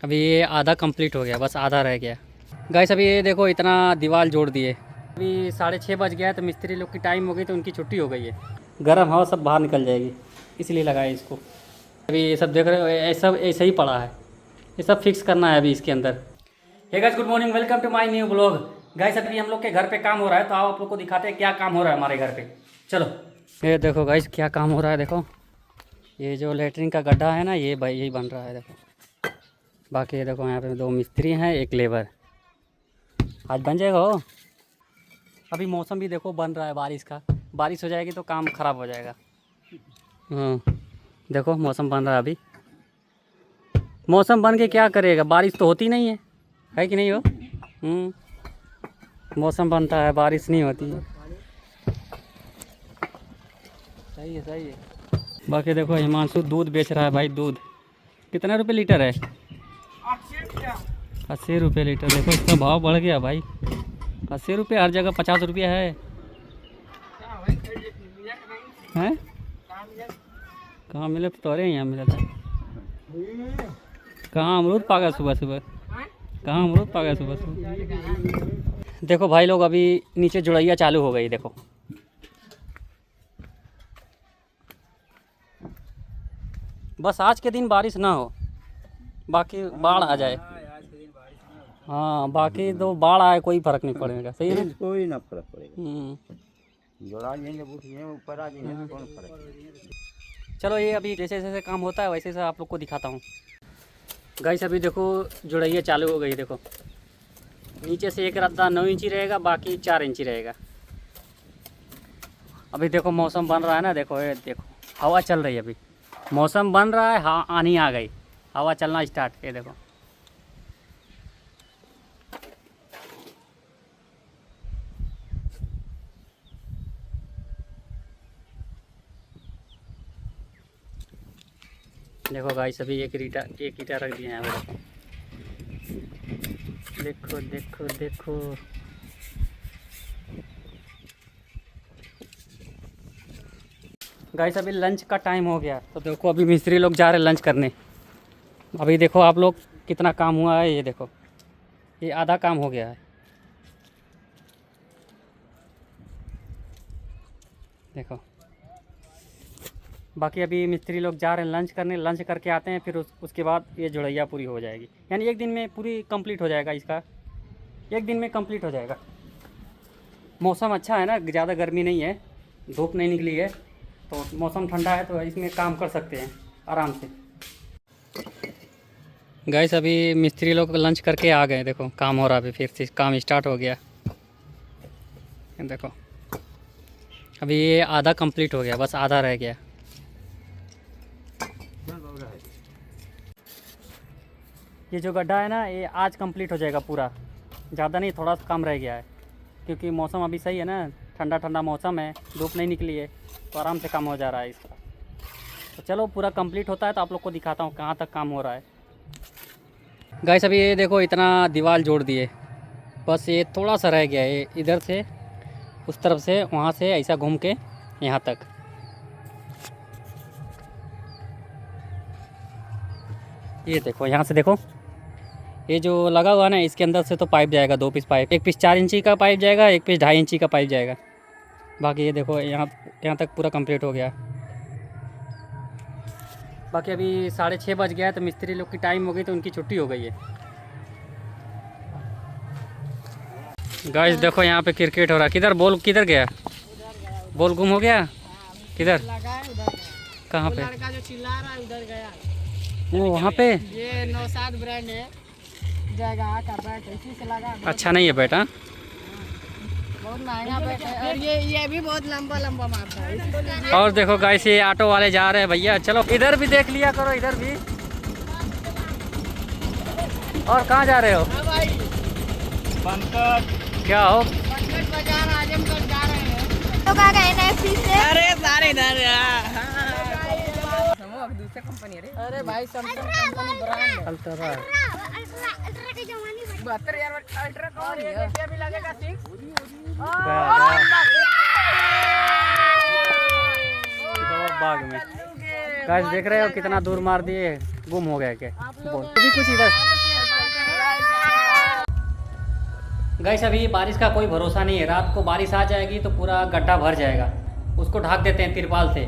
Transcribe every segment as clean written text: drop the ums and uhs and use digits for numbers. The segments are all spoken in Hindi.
अभी ये आधा कंप्लीट हो गया, बस आधा रह गया गाइस। अभी ये देखो इतना दीवार जोड़ दिए। अभी 6:30 बज गया है तो मिस्त्री लोग की टाइम हो गई तो उनकी छुट्टी हो गई है। गर्म हवा सब बाहर निकल जाएगी इसलिए लगाए इसको। अभी ये सब देख रहे हो, ये सब ऐसे ही पड़ा है, ये सब फिक्स करना है अभी इसके अंदर। Hey guys, good morning, welcome to my new blog. Guys अभी हम लोग के घर पे काम हो रहा है तो आओ आप लोग को दिखाते हैं क्या काम हो रहा है हमारे घर पे। चलो ये देखो गाइस क्या काम हो रहा है। देखो ये जो लेटरिन का गड्ढा है ना, ये भाई यही बन रहा है। देखो बाकी ये देखो यहाँ पे 2 मिस्त्री हैं, 1 लेबर। आज बन जाएगा हो। अभी मौसम भी देखो बन रहा है बारिश का, बारिश हो जाएगी तो काम ख़राब हो जाएगा। हाँ देखो मौसम बन रहा है। अभी मौसम बन के क्या करेगा, बारिश तो होती नहीं है कि नहीं हो। मौसम बनता है, बारिश नहीं होती है। सही है सही है। बाकी देखो हिमांशु दूध बेच रहा है भाई। दूध कितना रुपये लीटर है? 80 रुपये लीटर। देखो इसका भाव बढ़ गया भाई, 80 रुपये, हर जगह 50 रुपये है। हैं कहाँ मिले तो अरे यहाँ मिला था। कहाँ अमरूद पागा सुबह सुबह, कहाँ अमरूद पागा सुबह सुबह। देखो भाई लोग अभी नीचे जुड़ैया चालू हो गई। देखो बस आज के दिन बारिश ना हो, बाकी बाढ़ आ जाए। हाँ बाकी तो बाढ़ आए कोई फर्क नहीं पड़ेगा। सही है, कोई ना फर्क पड़ेगा। जोड़ा जाएंगे ऊपर आ जाएंगे, कौन फर्क। चलो ये अभी जैसे जैसे काम होता है वैसे वैसे आप लोग को दिखाता हूँ। गाइस अभी देखो जुड़ैया चालू हो गई। देखो नीचे से एक रद्दा 9 इंची रहेगा, बाकी 4 इंची रहेगा। अभी देखो मौसम बन रहा है ना, देखो ये देखो हवा चल रही है। अभी मौसम बन रहा है, हाँ आनी आ गई, हवा चलना स्टार्ट। ये देखो देखो गाइस अभी एक ईटा रख दिए हैं। देखो देखो देखो गाइस अभी लंच का टाइम हो गया तो देखो अभी मिस्त्री लोग जा रहे हैं लंच करने। अभी देखो आप लोग कितना काम हुआ है। ये देखो ये आधा काम हो गया है। देखो बाकी अभी मिस्त्री लोग जा रहे हैं लंच करने, लंच करके आते हैं फिर उसके बाद ये जुड़ैया पूरी हो जाएगी। यानी एक दिन में पूरी कंप्लीट हो जाएगा, इसका एक दिन में कंप्लीट हो जाएगा। मौसम अच्छा है ना, ज़्यादा गर्मी नहीं है, धूप नहीं निकली है तो मौसम ठंडा है तो इसमें काम कर सकते हैं आराम से। गाइस अभी मिस्त्री लोग लंच करके आ गए। देखो काम हो रहा है, अभी फिर से काम स्टार्ट हो गया। देखो अभी ये आधा कंप्लीट हो गया, बस आधा रह गया। ये जो गड्ढा है ना, ये आज कंप्लीट हो जाएगा पूरा, ज़्यादा नहीं, थोड़ा सा कम रह गया है क्योंकि मौसम अभी सही है ना, ठंडा ठंडा मौसम है, धूप नहीं निकली है तो आराम से काम हो जा रहा है इसका। तो चलो पूरा कंप्लीट होता है तो आप लोग को दिखाता हूँ कहाँ तक काम हो रहा है। गाइस अभी ये देखो इतना दीवार जोड़ दिए, बस ये थोड़ा सा रह गया है, इधर से उस तरफ से वहाँ से ऐसा घूम के यहाँ तक। ये देखो यहाँ से देखो ये जो लगा हुआ है ना, इसके अंदर से तो पाइप जाएगा, 2 पीस पाइप, एक पीस 4 इंची का पाइप जाएगा, एक पीस 2.5 इंची का पाइप जाएगा। बाकी ये देखो यहाँ तक पूरा कंप्लीट हो गया। बाकी अभी 6:30 बज गया है तो मिस्त्री लोग की टाइम हो गई तो उनकी छुट्टी हो गई है। गाइस देखो यहाँ पे क्रिकेट हो रहा है। किधर बॉल किधर गया? बॉल गुम हो गया किधर? कहाँ पे? लड़का जो चिल्ला रहा है उधर गया। वो वहाँ पे ये 97 ब्रांड है, जगह का बैट इसी से लगा। अच्छा नहीं है बेटा, बहुत महंगा बैट है और ये भी बहुत लंबा लंबा मारता है, इसको लीजिए। और देखो गाइस ये ऑटो वाले जा रहे हैं भैया। चलो इधर भी देख लिया करो, इधर भी। और कहाँ जा रहे हो? हाँ भाई, क्या हो? बनकट बाजार आजमगढ़ जा रहे हैं। तो कहाँ गए NFC से? अरे सारे इधर दूसरी कंपनी है। अरे भाई सैमसंग कंपनी ब्रांड है। अल्ट्रा अल्ट्रा के जमाने में 72,000 अल्ट्रा कौन है? ये भी लगेगा 6। बाग में गाइस देख रहे हो कितना दूर मार दिए। गुम हो गया क्या? बोल अभी कुछ इधर। गाइस अभी बारिश का कोई भरोसा नहीं है, रात को बारिश आ जाएगी तो पूरा गड्ढा भर जाएगा, उसको ढक देते हैं तिरपाल से।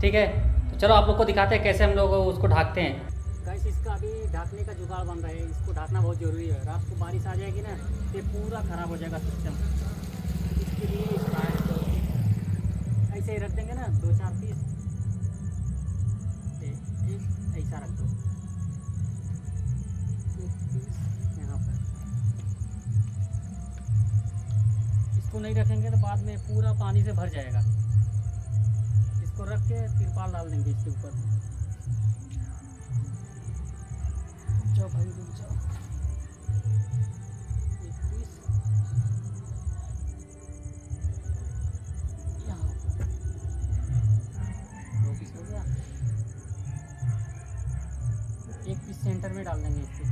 ठीक है, तो चलो आप लोग को दिखाते हैं कैसे हम लोग उसको ढकते हैं। गाइस इसका अभी ढकने का जुगाड़ बन रहा है, इसको ढकना बहुत ज़रूरी है। रात को बारिश आ जाएगी ना तो ये पूरा ख़राब हो जाएगा सिस्टम। इसके लिए ऐसे ही रख देंगे ना 2-4 पीस, ऐसा रख दो, एक पीस यहाँ पर। इसको नहीं रखेंगे तो बाद में पूरा पानी से भर जाएगा। इसको रख के तिरपाल डाल देंगे इसके ऊपर। जाओ भाई रुक जाओ, एक पीस यहाँ पर, 2 पीस हो गया, एक पीस सेंटर में डाल देंगे इसके।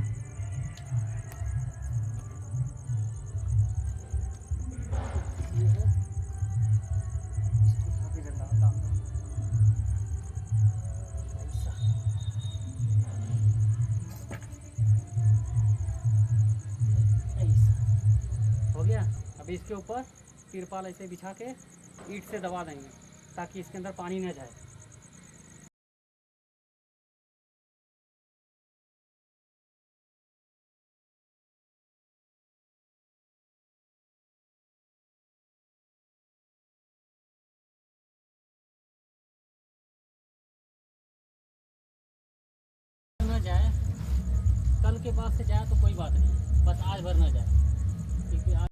ये है, इसको उठा के डाल दो ऐसा। ऐसा हो गया। अभी इसके ऊपर तिरपाल ऐसे बिछा के ईंट से दबा देंगे ताकि इसके अंदर पानी न जाए। न जाए, कल के बाद से जाए तो कोई बात नहीं, बस आज भर न जाए, क्योंकि आज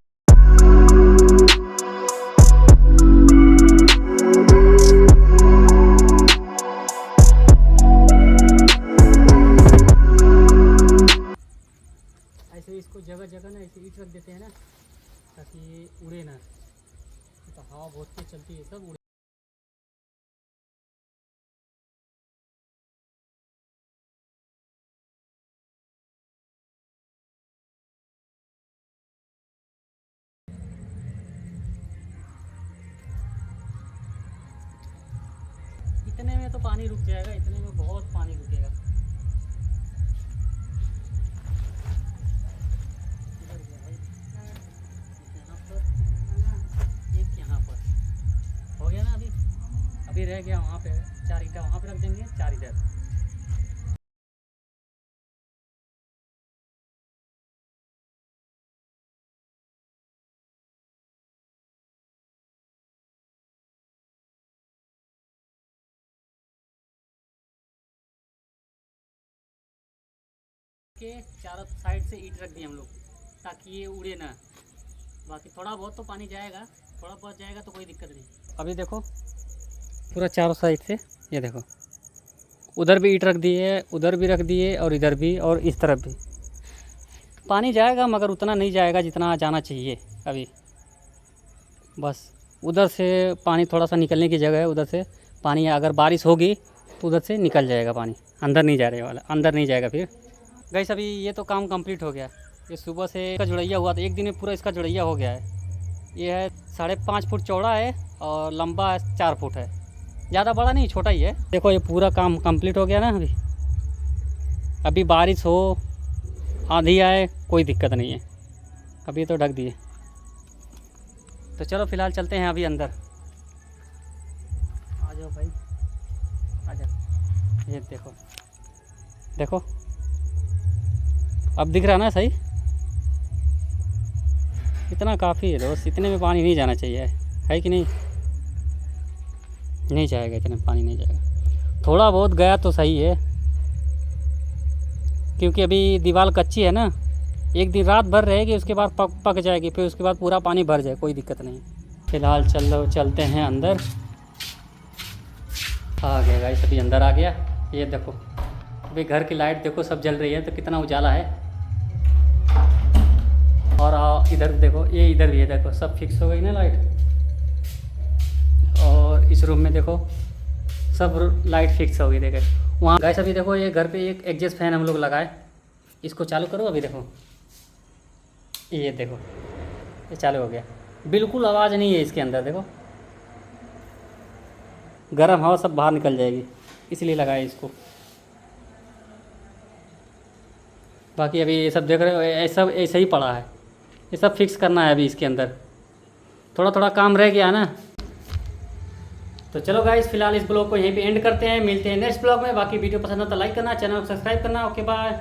ऐसे इसको जगह जगह ना ऐसे ईंट रख देते हैं ना ताकि ये उड़े ना, तो हवा बहुत तेज चलती है सब उड़े। इतने में तो पानी रुक जाएगा, इतने में बहुत पानी रुकेगा। इधर गया भाई, यहाँ पर, एक यहाँ पर हो गया ना। अभी रह गया वहाँ पे 4 ईंटा, वहाँ पे रख देंगे, 4 इधर। के चारों साइड से ईंट रख दिए हम लोग ताकि ये उड़े ना। बाकी थोड़ा बहुत तो पानी जाएगा, थोड़ा बहुत जाएगा तो कोई दिक्कत नहीं। अभी देखो पूरा चारों साइड से, ये देखो उधर भी ईंट रख दिए, उधर भी रख दिए और इधर भी और इस तरफ भी। पानी जाएगा मगर उतना नहीं जाएगा जितना जाना चाहिए। अभी बस उधर से पानी थोड़ा सा निकलने की जगह है, उधर से पानी अगर बारिश होगी तो उधर से निकल जाएगा पानी, अंदर नहीं जा रहे वाला, अंदर नहीं जाएगा। फिर गाइस अभी ये तो काम कंप्लीट हो गया। ये सुबह से इसका जुड़ैया हुआ था, एक दिन में पूरा इसका जुड़ैया हो गया है। ये है 5.5 फुट चौड़ा है और लंबा 4 फुट है, ज़्यादा बड़ा नहीं, छोटा ही है। देखो ये पूरा काम कंप्लीट हो गया ना। अभी बारिश हो, आंधी आए, कोई दिक्कत नहीं है। अभी तो ढक दिए। तो चलो फ़िलहाल चलते हैं अभी अंदर। आ जाओ भाई, आ जाओ। ये देखो देखो, अब दिख रहा ना सही? इतना काफ़ी है दोस्त, इतने में पानी नहीं जाना चाहिए, है कि नहीं? नहीं जाएगा, इतने में पानी नहीं जाएगा। थोड़ा बहुत गया तो सही है, क्योंकि अभी दीवार कच्ची है ना। एक दिन रात भर रहेगी, उसके बाद पक जाएगी, फिर उसके बाद पूरा पानी भर जाए, कोई दिक्कत नहीं। फ़िलहाल चलते हैं अंदर। आ गया गाइस, अभी अंदर आ गया। ये देखो अभी घर की लाइट देखो सब जल रही है, तो कितना उजाला है। और इधर देखो, ये इधर भी है, देखो सब फिक्स हो गई ना लाइट। और इस रूम में देखो सब लाइट फिक्स हो गई। देखो वहाँ गाइस अभी देखो ये घर पे एक एग्जॉस्ट फैन हम लोग लगाए, इसको चालू करो। अभी देखो ये देखो ये चालू हो गया, बिल्कुल आवाज़ नहीं है इसके अंदर। देखो गर्म हवा सब बाहर निकल जाएगी, इसलिए लगाए इसको। बाकी अभी ये सब देख रहे हो, ऐसा ऐसे ही पड़ा है, ये सब फिक्स करना है अभी इसके अंदर, थोड़ा थोड़ा काम रह गया ना। तो चलो गाइस, फिलहाल इस ब्लॉग को यहीं पे एंड करते हैं, मिलते हैं नेक्स्ट ब्लॉग में। बाकी वीडियो पसंद आता तो लाइक करना, चैनल को सब्सक्राइब करना। Okay bye.